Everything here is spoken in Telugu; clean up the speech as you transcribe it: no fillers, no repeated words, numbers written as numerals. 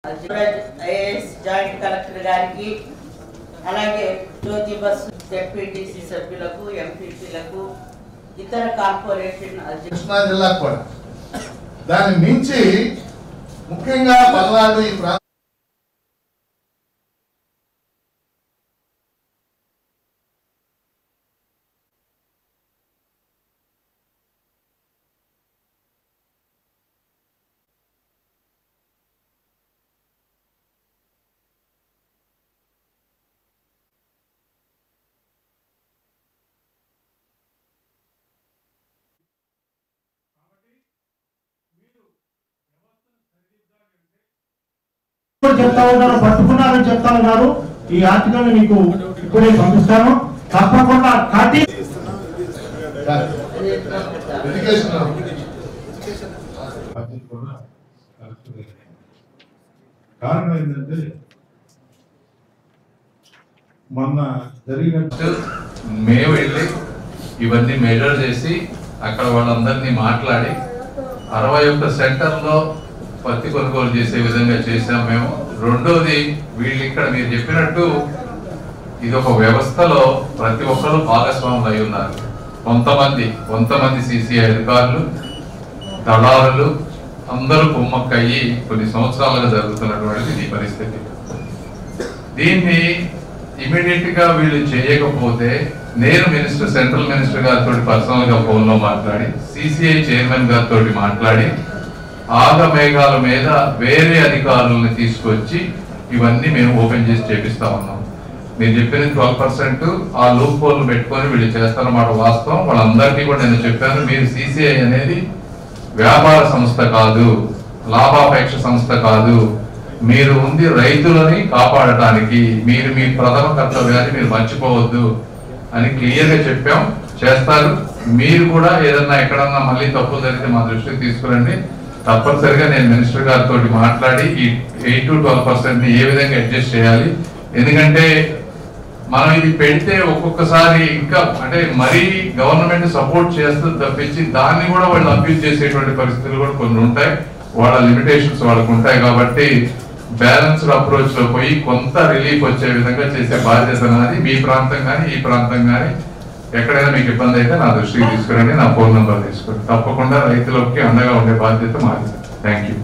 ఐఏఎస్ జాయింట్ కలెక్టర్ గారికి అలాగే జ్యోతి బస్ జెడ్పీటీసీ సభ్యులకు ఎంపీపీలకు ఇతర కార్పొరేషన్ కృష్ణా జిల్లా కూడా దాన్ని మించి ముఖ్యంగా పల్నాడు ఈ ప్రాంతం చెప్తా ఉన్నారు, పట్టుకున్నారని చెప్తా ఉన్నారు. ఈ ఆర్టికల్ మీకు ఇప్పుడే పంపిస్తాను. తప్పకుండా కారణం ఏంటంటే మొన్న జరిగినట్టు మేము వెళ్ళి ఇవన్నీ మెజర్ చేసి అక్కడ వాళ్ళందరినీ మాట్లాడి 61 సెంటర్లో పత్తి కొనుగోలు చేసే విధంగా చేసాం మేము. రెండోది వీళ్ళు ఇక్కడ మీరు చెప్పినట్టు ఇది ఒక వ్యవస్థలో ప్రతి ఒక్కరు భాగస్వాములు అయి ఉన్నారు. కొంతమంది సిసిఐ అధికారులు, దళారులు అందరూ కుమ్మక్కయ్యి కొన్ని సంవత్సరాలుగా జరుగుతున్నటువంటిది ఈ పరిస్థితి. దీన్ని ఇమీడియట్ గా వీళ్ళు చేయకపోతే నేను సెంట్రల్ మినిస్టర్ గారితో పర్సనల్ గా ఫోన్ లో మాట్లాడి సిసిఐ చైర్మన్ గారితో మాట్లాడి ఆగమేఘాల మీద వేరే అధికారులను తీసుకొచ్చి ఇవన్నీ మేము ఓపెన్ చేసి చేపిస్తా ఉన్నాం. మీరు చెప్పిన 12% ఆ లూప్ హోల్ పెట్టుకొని వీళ్ళు చేస్తారన్నమాట వాస్తవం. వాళ్ళందరికీ కూడా నేను చెప్పాను, మీరు సిసిఐ అనేది వ్యాపార సంస్థ కాదు, లాభాపేక్ష సంస్థ కాదు, మీరు ఉంది రైతులని కాపాడటానికి, మీరు మీ ప్రథమ కర్తవ్యాన్ని మీరు మర్చిపోవద్దు అని క్లియర్ గా చెప్పాం. చేస్తారు. మీరు కూడా ఏదన్నా ఎక్కడన్నా మళ్ళీ తప్పులు జరిగితే మా దృష్టికి తీసుకురండి. తప్పనిసరిగా నేను మినిస్టర్ గారితో మాట్లాడి ఈ 8 to 12% ఏ విధంగా అడ్జస్ట్ చేయాలి. ఎందుకంటే మనం ఇది పెడితే ఒక్కొక్కసారి ఇంకా అంటే మరీ గవర్నమెంట్ సపోర్ట్ చేస్తుంది తప్పించి దాన్ని కూడా వాళ్ళు అబ్యూజ్ చేసేటువంటి పరిస్థితులు కూడా కొన్ని ఉంటాయి. వాళ్ళ లిమిటేషన్స్ వాళ్ళకు ఉంటాయి. కాబట్టి బ్యాలెన్స్డ్ అప్రోచ్ లో పోయి కొంత రిలీఫ్ వచ్చే విధంగా చేసే బాధ్యత నాది. మీ ప్రాంతం కానీ ఈ ప్రాంతం కానీ ఎక్కడైనా మీకు ఇబ్బంది అయితే నా దృష్టికి తీసుకురండి, నా ఫోన్ నెంబర్ తీసుకోండి. తప్పకుండా రైతులకి అండగా ఉండే బాధ్యత మాది. Thank you.